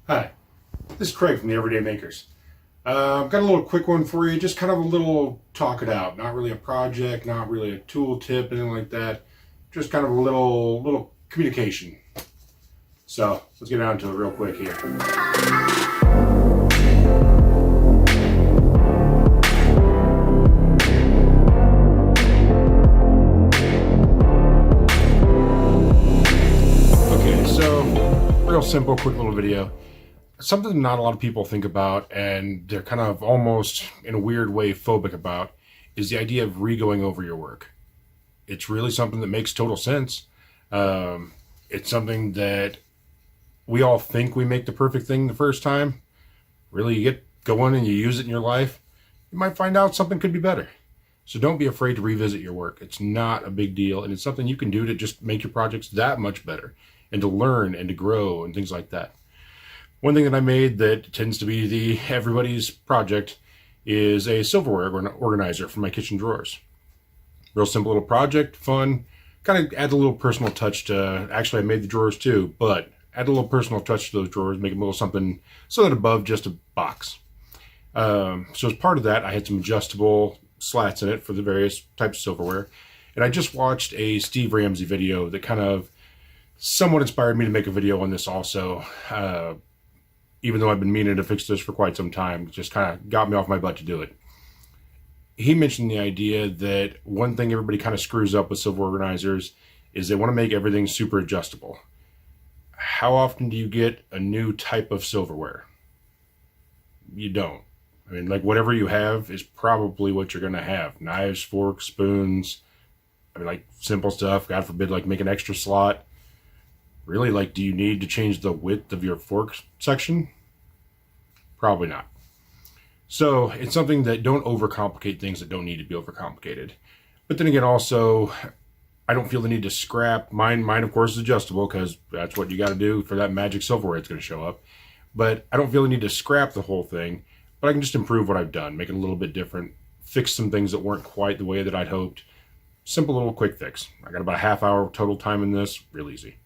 Hi, this is Craig from the Everyday Makers. I've got a little quick one for you, just kind of a little talk it out. Not really a project, not really a tool tip, anything like that. Just kind of a little communication. So let's get down to it real quick here. Okay, so real simple, quick little video. Something not a lot of people think about, and they're kind of almost in a weird way phobic about, is the idea of re-going over your work. It's really something that makes total sense. It's something that we all think we make the perfect thing the first time. Really, you get going and you use it in your life, you might find out something could be better. So don't be afraid to revisit your work. It's not a big deal, and it's something you can do to just make your projects that much better, and to learn and to grow and things like that. One thing that I made that tends to be the everybody's project is a silverware organizer for my kitchen drawers. Real simple little project, fun, kind of add a little personal touch to, actually I made the drawers too, but add a little personal touch to those drawers, make them a little something so that above just a box. So as part of that, I had some adjustable slats in it for the various types of silverware. And I just watched a Steve Ramsey video that kind of somewhat inspired me to make a video on this also. Even though I've been meaning to fix this for quite some time, it just kind of got me off my butt to do it. He mentioned the idea that one thing everybody kind of screws up with silver organizers is they want to make everything super adjustable. How often do you get a new type of silverware? You don't. I mean, like, whatever you have is probably what you're going to have. Knives, forks, spoons, I mean, like, simple stuff. God forbid, like, make an extra slot. Really, like, do you need to change the width of your fork section? Probably not. So it's something that don't overcomplicate things that don't need to be overcomplicated. But then again, also, I don't feel the need to scrap. Mine of course, is adjustable because that's what you got to do for that magic silverware it's going to show up. But I don't feel the need to scrap the whole thing. But I can just improve what I've done, make it a little bit different, fix some things that weren't quite the way that I'd hoped. Simple little quick fix. I got about a half hour total time in this, real easy.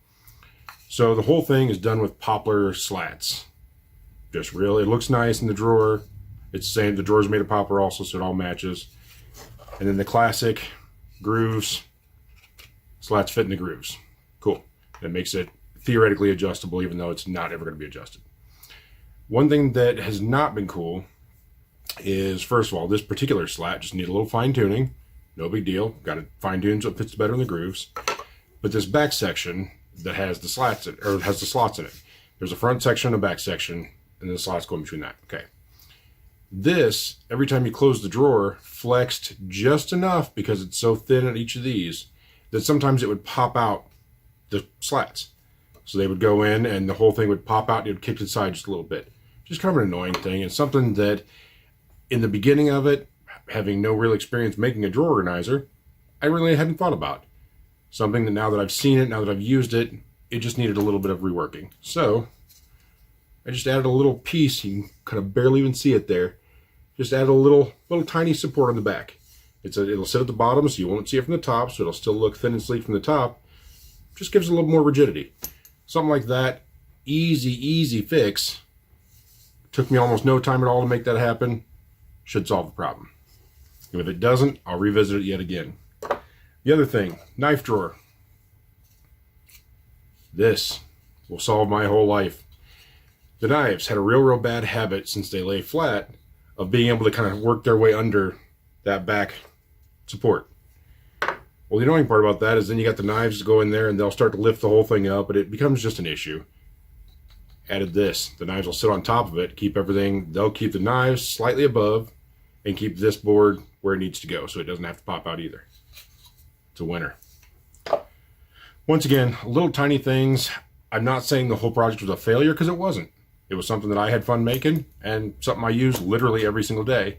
So the whole thing is done with poplar slats. Just real, it looks nice in the drawer. It's the same, the drawer's made of poplar also, so it all matches. And then the classic grooves, slats fit in the grooves. Cool. That makes it theoretically adjustable, even though it's not ever going to be adjusted. One thing that has not been cool is, first of all, this particular slat just needs a little fine tuning. No big deal. Got to fine tune so it fits better in the grooves. But this back section that has the slats in, or has the slots in it. There's a front section and a back section, and then the slots go in between that. Okay. This, every time you close the drawer, flexed just enough because it's so thin at each of these that sometimes it would pop out the slats. So they would go in and the whole thing would pop out and it would kick to the side just a little bit. Just kind of an annoying thing. It's something that in the beginning of it, having no real experience making a drawer organizer, I really hadn't thought about. Something that now that I've seen it, now that I've used it, it just needed a little bit of reworking. So I just added a little piece. You can kind of barely even see it there. Just added a little tiny support on the back. It'll sit at the bottom, so you won't see it from the top, so it'll still look thin and sleek from the top. Just gives it a little more rigidity. Something like that. Easy fix. Took me almost no time at all to make that happen. Should solve the problem. And if it doesn't, I'll revisit it yet again. The other thing, knife drawer. This will solve my whole life. The knives had a real bad habit, since they lay flat, of being able to kind of work their way under that back support. Well, the annoying part about that is then you got the knives go in there and they'll start to lift the whole thing up, but it becomes just an issue. Added this. The knives will sit on top of it, keep everything, they'll keep the knives slightly above and keep this board where it needs to go so it doesn't have to pop out either. It's a winner. Once again, little tiny things. I'm not saying the whole project was a failure, because it wasn't. It was something that I had fun making and something I use literally every single day.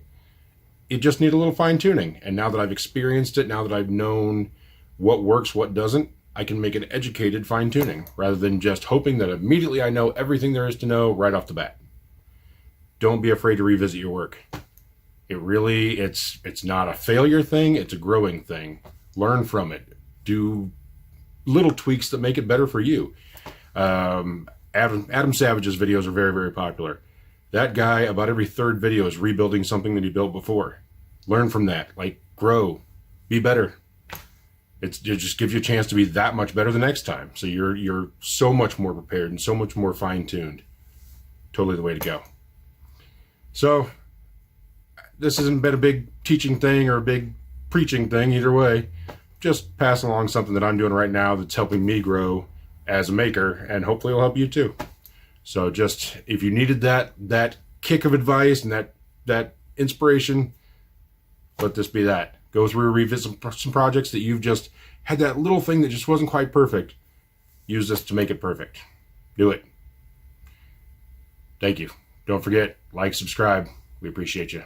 It just needed a little fine tuning. And now that I've experienced it, now that I've known what works, what doesn't, I can make an educated fine tuning rather than just hoping that immediately I know everything there is to know right off the bat. Don't be afraid to revisit your work. It's not a failure thing, it's a growing thing. Learn from it. Do little tweaks that make it better for you. Adam Savage's videos are very, very popular. That guy, about every third video, is rebuilding something that he built before. Learn from that. Like, grow. Be better. It just gives you a chance to be that much better the next time. So you're so much more prepared and so much more fine-tuned. Totally the way to go. So, this hasn't been a big teaching thing or a big preaching thing, either way. Just passing along something that I'm doing right now that's helping me grow as a maker, and hopefully it'll help you too. So just, if you needed that kick of advice and that inspiration, let this be that. Go through, revisit some projects that you've just had that little thing that just wasn't quite perfect. Use this to make it perfect. Do it. Thank you. Don't forget, like, subscribe. We appreciate you.